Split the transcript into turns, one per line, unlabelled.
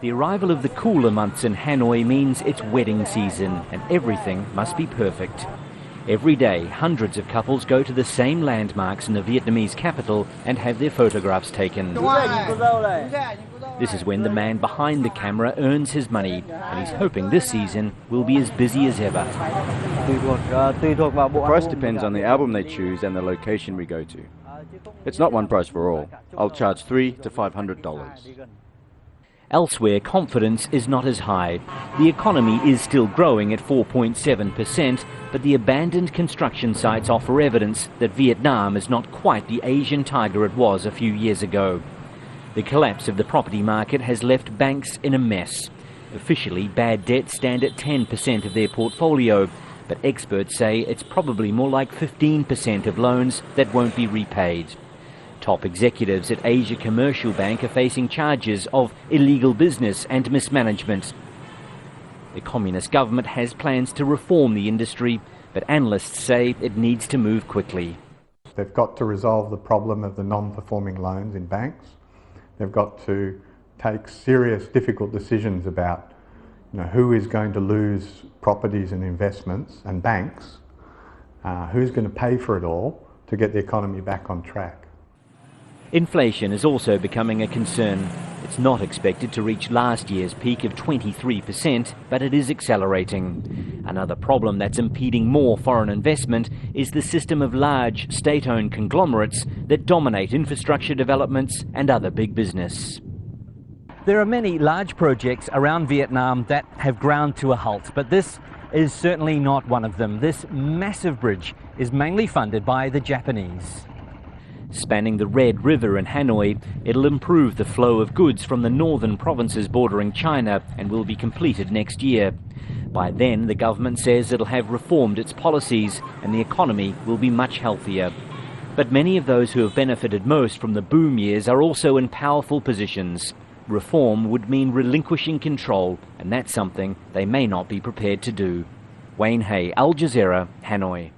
The arrival of the cooler months in Hanoi means it's wedding season and everything must be perfect. Every day, hundreds of couples go to the same landmarks in the Vietnamese capital and have their photographs taken. This is when the man behind the camera earns his money, and he's hoping this season will be as busy as ever.
The price depends on the album they choose and the location we go to. It's not one price for all. I'll charge $300 to $500.
Elsewhere, confidence is not as high. The economy is still growing at 4.7%, but the abandoned construction sites offer evidence that Vietnam is not quite the Asian tiger it was a few years ago. The collapse of the property market has left banks in a mess. Officially, bad debts stand at 10% of their portfolio, but experts say it's probably more like 15% of loans that won't be repaid. Top executives at Asia Commercial Bank are facing charges of illegal business and mismanagement. The communist government has plans to reform the industry, but analysts say it needs to move quickly.
They've got to resolve the problem of the non-performing loans in banks. They've got to take serious, difficult decisions about who is going to lose properties and investments and banks, who's going to pay for it all to get the economy back on track.
Inflation is also becoming a concern. It's not expected to reach last year's peak of 23%, but it is accelerating. Another problem that's impeding more foreign investment is the system of large state-owned conglomerates that dominate infrastructure developments and other big business. There are many large projects around Vietnam that have ground to a halt, but this is certainly not one of them. This massive bridge is mainly funded by the Japanese. Spanning the Red River in Hanoi, it'll improve the flow of goods from the northern provinces bordering China and will be completed next year. By then, the government says it'll have reformed its policies and the economy will be much healthier. But many of those who have benefited most from the boom years are also in powerful positions. Reform would mean relinquishing control, and that's something they may not be prepared to do. Wayne Hay, Al Jazeera, Hanoi.